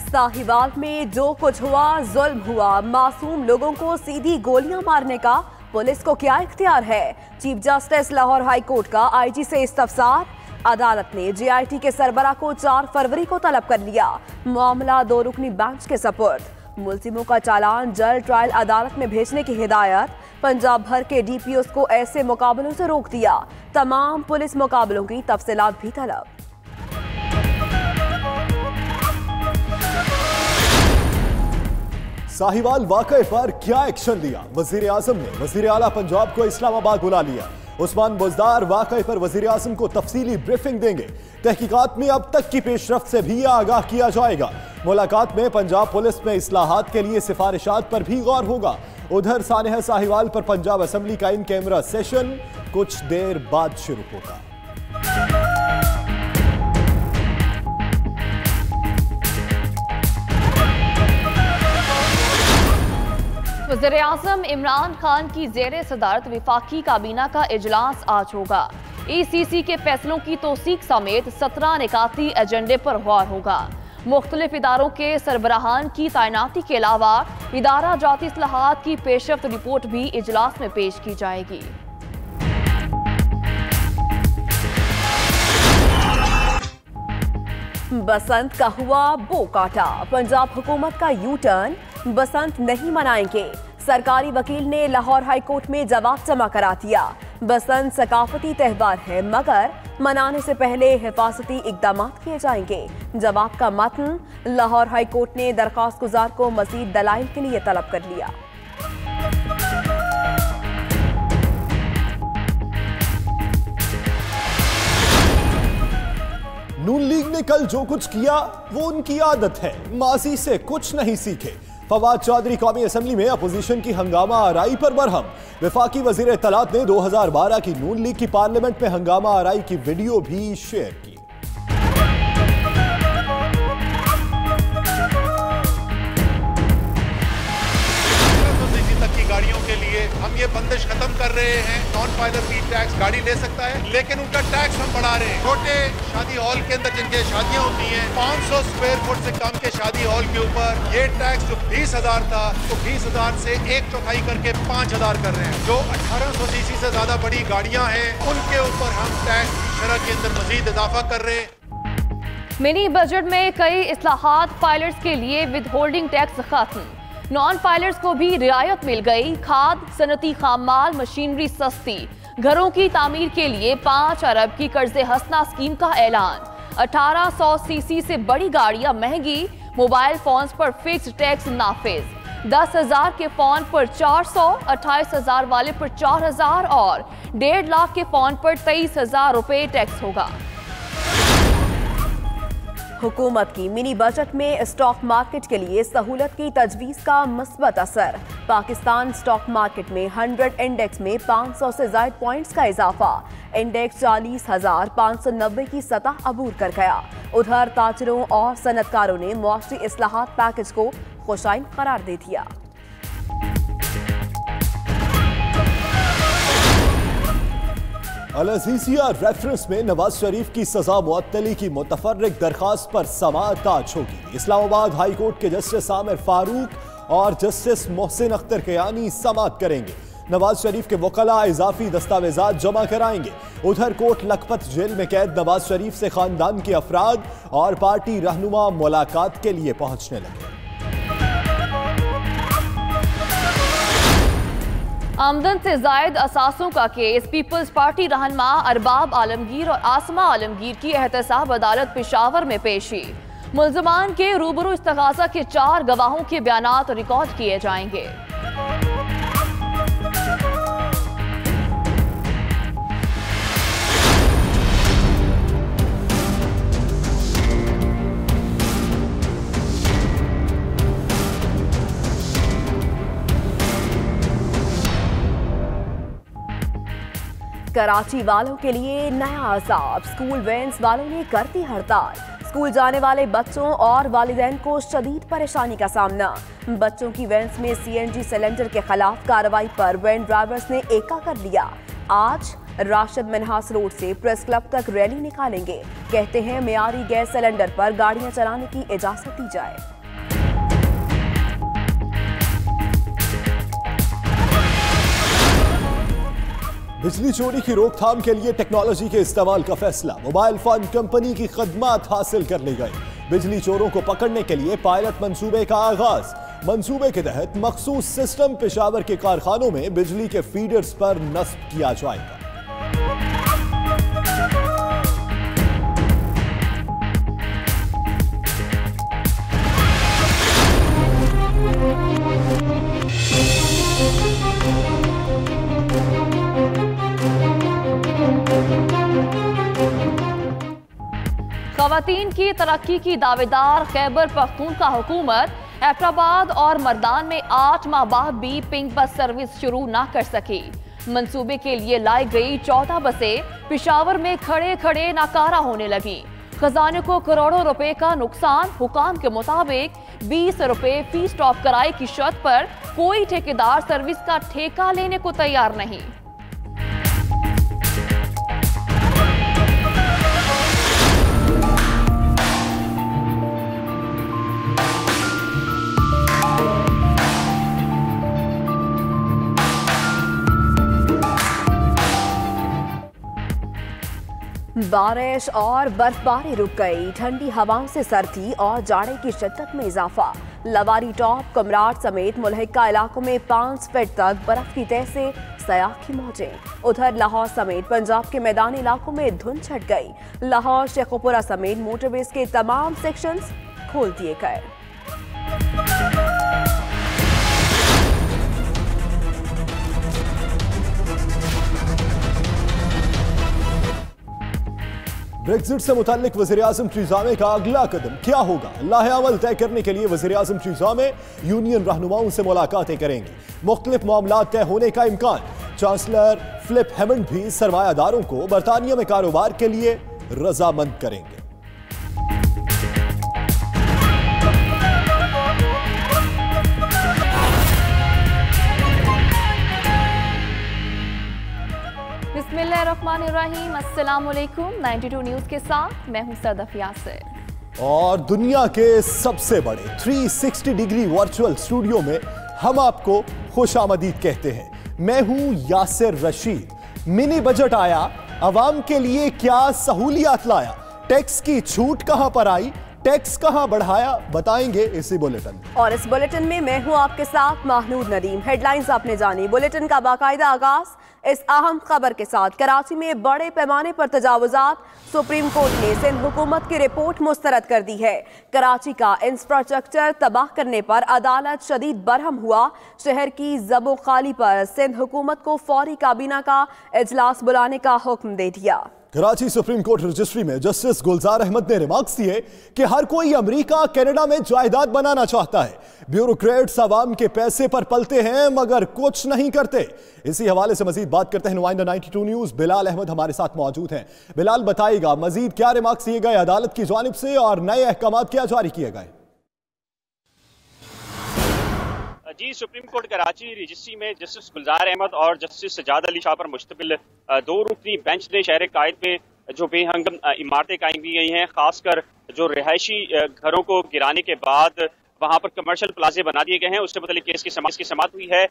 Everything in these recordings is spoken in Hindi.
साहिवाल में जो कुछ हुआ जुल्म हुआ। मासूम लोगों को सीधी गोलियां मारने का पुलिस को क्या इख्तियार है? Chief justice Lahore high court का आईजी से इस्तफसार। अदालत ने जेआईटी के सरबराह को 4 फरवरी को तलब कर लिया। मामला 2 रुकनी बेंच के सपुर्द। मुलजिमों का चालान जल्द ट्रायल अदालत में भेजने की हिदायत। पंजाब भर के डीपीओस को ऐसे मुकाबलों से रोक दिया। तमाम पुलिस मुकाबलों की तफसीलात भी तलब। साहिवाल वाकये पर क्या एक्शन लिया? वजीर आजम ने वजीर आला पंजाब को इस्लामाबाद बुला लिया। उस्मान बुज़दार वाकये पर वजीर आजम को तफसीली ब्रीफिंग देंगे। तहकीकात में अब तक की पेशरफ्त से भी आगाह किया जाएगा। मुलाकात में पंजाब पुलिस में इस्लाहात के लिए सिफारिशात पर भी गौर होगा। उधर सानेहा साहिवाल पर पंजाब असेंबली का इन कैमरा सेशन कुछ देर बाद शुरू होगा। वज़ीर-ए-आज़म इमरान खान की ज़ेरे सदारत विफाकी काबीना का इजलास आज होगा। ECC के फैसलों की तौसीक समेत 17 निकाती एजेंडे पर गौर होगा। मुख्तलिफ इदारों के सरबराहान की तैनाती के अलावा इदारा जाती इस्लाहात की पेशरफ्त रिपोर्ट भी इजलास में पेश की जाएगी। बसंत का हुआ बो काटा। पंजाब हुकूमत का यू टर्न। बसंत नहीं मनाएंगे। सरकारी वकील ने लाहौर हाई कोर्ट में जवाब जमा करा दिया। बसंत सकाफती त्यौहार है मगर मनाने से पहले हिफाजती इकदाम किए जाएंगे। जवाब का मतन लाहौर हाई कोर्ट ने दरख्वास्त गुजार को मजीद दलाइल के लिए तलब कर लिया। नून लीग ने कल जो कुछ किया वो उनकी आदत है। माजी से कुछ नहीं सीखे। फवाद चौधरी कौमी असेंबली में अपोजिशन की हंगामा आराई पर बरहम। वफाकी वजीर इत्तलात ने 2012 की नून लीग की पार्लियामेंट में हंगामा आराई की वीडियो भी शेयर की। गाड़ियों के लिए हम ये बंदिश खत्म कर रहे हैं। नॉन फाइलर फी टैक्स गाड़ी ले सकता है लेकिन उनका टैक्स हम बढ़ा रहे हैं। छोटे शादी हॉल के अंदर जिनके शादियां होती हैं 500 स्क्वायर फुट से कम के शादी हॉल के ऊपर ये टैक्स जो 20,000 था तो 20,000 से 1/4 करके 5,000 कर रहे हैं। जो 1800 सीसी से ज्यादा बड़ी गाड़ियां हैं उनके ऊपर हम टैक्स की शरह के अंदर मजीद इजाफा कर रहे हैं। मिनी बजट में कई इस्लाहात। फाइलर्स के लिए विद होल्डिंग टैक्स खत्म। नॉन फाइलर्स को भी रियायत मिल गई। खाद, सनती खामाल, मशीनरी सस्ती। घरों की तामीर के लिए 5 अरब की कर्ज हसना स्कीम का ऐलान। 1800 सीसी से बड़ी गाड़ियां महंगी। मोबाइल फोन्स पर फिक्स टैक्स नाफिज। 10,000 के फोन पर 400, 28,000 वाले पर 4,000 और 1.5 लाख के फोन पर 23,000 रुपए टैक्स होगा। हुकूमत की मिनी बजट में स्टॉक मार्केट के लिए सहूलत की तजवीज़ का मुस्बत असर। पाकिस्तान स्टॉक मार्केट में 100 इंडेक्स में 500 से ज़ायद पॉइंट्स का इजाफा। इंडेक्स 40,590 की सतह अबूर कर गया। उधर ताजरों और सनतकारों ने मुआशी इस्लाहात पैकेज को खुशाइन करार दे दिया। अल-अज़ीज़िया रेफरेंस में नवाज शरीफ की सजा मुअत्तली की मुतफर्रिक दरखास्त पर समाअत आज होगी। इस्लामाबाद हाई कोर्ट के जस्टिस आमिर फारूक और जस्टिस मोहसिन अख्तर कयानी समाअत करेंगे। नवाज शरीफ के वकला इजाफी दस्तावेजात जमा कराएंगे। उधर कोट लखपत जेल में कैद नवाज शरीफ से खानदान के अफराद और पार्टी रहनुमा मुलाकात के लिए पहुंचने लगे। आमदन से जायद असासों का केस। पीपल्स पार्टी रहनुमा अरबाब आलमगीर और आसमा आलमगीर की एहतसाब अदालत पेशावर में पेशी। मुल्ज़मान के रूबरू इस्तग़ासा के 4 गवाहों के बयानात रिकॉर्ड किए जाएंगे। कराची वालों के लिए नया अज़ाब। स्कूल वैन्स वालों ने कर दी हड़ताल। स्कूल जाने वाले बच्चों और वालिदैन को शदीद परेशानी का सामना। बच्चों की वैन्स में CNG सिलेंडर के खिलाफ कार्रवाई पर वैन ड्राइवर्स ने एका कर लिया। आज राशिद मिन्हास रोड से प्रेस क्लब तक रैली निकालेंगे। कहते हैं मियारी गैस सिलेंडर पर गाड़ियां चलाने की इजाजत दी जाए। बिजली चोरी की रोकथाम के लिए टेक्नोलॉजी के इस्तेमाल का फैसला। मोबाइल फोन कंपनी की खदमात हासिल कर ली गई। बिजली चोरों को पकड़ने के लिए पायलट मंसूबे का आगाज। मंसूबे के तहत मखसूस सिस्टम पेशावर के कारखानों में बिजली के फीडर्स पर नस्ब किया जाएगा। खवातीन की तरक्की की दावेदार खैबर पख्तूनख्वा हुकूमत हैदराबाद और मर्दान में 8 माह बाद भी पिंक बस सर्विस शुरू ना कर सकी। मंसूबे के लिए लाई गई 14 बसें पेशावर में खड़े खड़े नाकारा होने लगी। खजाने को करोड़ों रुपए का नुकसान। हुकाम के मुताबिक 20 रुपए फी स्टॉप किराए की शर्त पर कोई ठेकेदार सर्विस का ठेका लेने को तैयार नहीं। बारिश और बर्फबारी रुक गई। ठंडी हवाओं से सर्दी और जाड़े की शिद्दत में इजाफा। लवारी टॉप, कमराट समेत मुल्हिका इलाकों में 5 फीट तक बर्फ की तह से सयाह की मौजें। उधर लाहौर समेत पंजाब के मैदानी इलाकों में धुंध छट गई। लाहौर शेखुपुरा समेत मोटरवेज के तमाम सेक्शंस खोल दिए गए। ब्रेक्जिट से मुताल्लिक वज़ीर-ए-आज़म टीज़ा मे का अगला कदम क्या होगा? लाहे-अमल तय करने के लिए वज़ीर-ए-आज़म टीज़ा मे यूनियन रहनुमाओं से मुलाकातें करेंगे। मुख्तलिफ मामलात तय होने का इम्कान। चांसलर फिलिप हैमंड भी सरमायादारों को बरतानिया में कारोबार के लिए रजामंद करेंगे। बिस्मिल्लाहिर्रहमानिर्रहीम। अस्सलाम वालेकुम। 92 न्यूज़ के साथ मैं हूं सदफ यासिर। और दुनिया के सबसे बड़े 360 डिग्री वर्चुअल स्टूडियो में हम आपको खुशामदीद कहते हैं। मैं हूं यासिर रशीद। मिनी बजट आया, अवाम के लिए क्या सहूलियात लाया, टैक्स की छूट कहां पर आई, टैक्स कहां बढ़ाया, बताएंगे इसी बुलेटिन। और इस बुलेटिन में मैं हूं आपके साथ महनूद नदीम। हेडलाइंस आपने जानी। बुलेटिन का बाकायदा आगाज इस अहम खबर के साथ। कराची में बड़े पैमाने पर तजावुजात। सुप्रीम कोर्ट ने सिंध हुकूमत की रिपोर्ट मुस्तरद कर दी है। कराची का इंफ्रास्ट्रक्चर तबाह करने पर अदालत शदीद बरहम हुआ। शहर की जबोखाली पर सिंध हुकूमत को फौरी काबीना का इजलास बुलाने का हुक्म दे दिया। कराची सुप्रीम कोर्ट रजिस्ट्री में जस्टिस गुलजार अहमद ने रिमार्क्स दिए कि हर कोई अमेरिका कनाडा में जायदाद बनाना चाहता है। ब्यूरोक्रेट्स अवाम के पैसे पर पलते हैं मगर कुछ नहीं करते। इसी हवाले से मजीद बात करते हैं। नुमाइंदा 92 न्यूज़ बिलाल अहमद हमारे साथ मौजूद हैं। बिलाल, बताइएगा मजीद क्या रिमार्क्स दिए गए अदालत की जानिब से और नए अहकाम क्या जारी किए गए? जी, सुप्रीम कोर्ट कराची रजिस्ट्री में जस्टिस गुलजार अहमद और जस्टिस सजाद अली शाह पर मुश्तमिल 2 रुकनी बेंच ने शहर कायद में जो बेहंगम इमारतें कायम की गई हैं, खासकर जो रिहायशी घरों को गिराने के बाद वहां पर कमर्शियल प्लाजे बना दिए गए हैं, उससे मुताल्लिक केस की समाअत हुई है।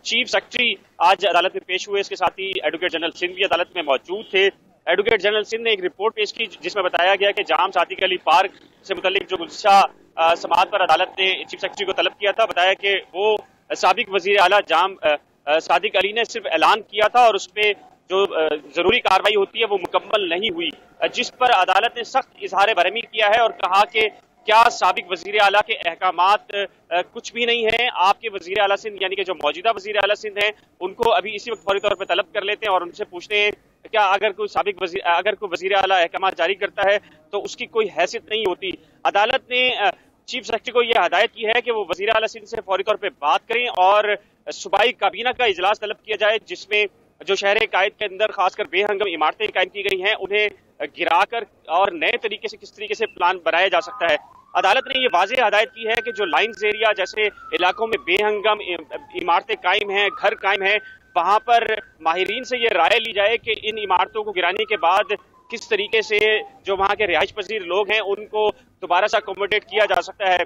चीफ सेक्रेटरी आज अदालत में पेश हुए। इसके साथ ही एडवोकेट जनरल सिंध भी अदालत में मौजूद थे। एडवोकेट जनरल सिंध ने एक रिपोर्ट पेश की जिसमें बताया गया कि जाम सादिक अली पार्क से मुताल्लिक जो गुलशा समाअत पर अदालत ने चीफ सेक्रेटरी को तलब किया था, बताया कि वो साबिक वजीर आला जाम सादिक अली ने सिर्फ ऐलान किया था और उस पर जो जरूरी कार्रवाई होती है वो मुकम्मल नहीं हुई, जिस पर अदालत ने सख्त इजहार बरहमी किया है और कहा कि क्या साबिक वजीर आला के अहकामात कुछ भी नहीं है। आपके वजीर आला सिंध यानी कि जो मौजूदा वजीर आला सिंध हैं उनको अभी इसी वक्त फौरी तौर पर तलब कर लेते हैं और उनसे पूछते हैं क्या अगर कोई वजीर आला अहकामात जारी करता है तो उसकी कोई हैसियत नहीं होती। अदालत ने चीफ सेक्रेटरी को यह हदायत की है कि वो वजीर आला सिंध से फौरी तौर पर बात करें और सूबाई काबीना का इजलास तलब किया जाए जिसमें जो शहर कायद के अंदर खासकर बेहंगम इमारतें कायम की गई हैं उन्हें गिराकर और नए तरीके से किस तरीके से प्लान बनाया जा सकता है। अदालत ने ये वाज़ेह हदायत की है कि जो लाइन्स एरिया जैसे इलाकों में बेहंगम इमारतें कायम हैं, घर कायम हैं, वहां पर माहिरीन से ये राय ली जाए कि इन इमारतों को गिराने के बाद किस तरीके से जो वहां के रिहाइश पजीर लोग हैं उनको दोबारा से अकोमोडेट किया जा सकता है।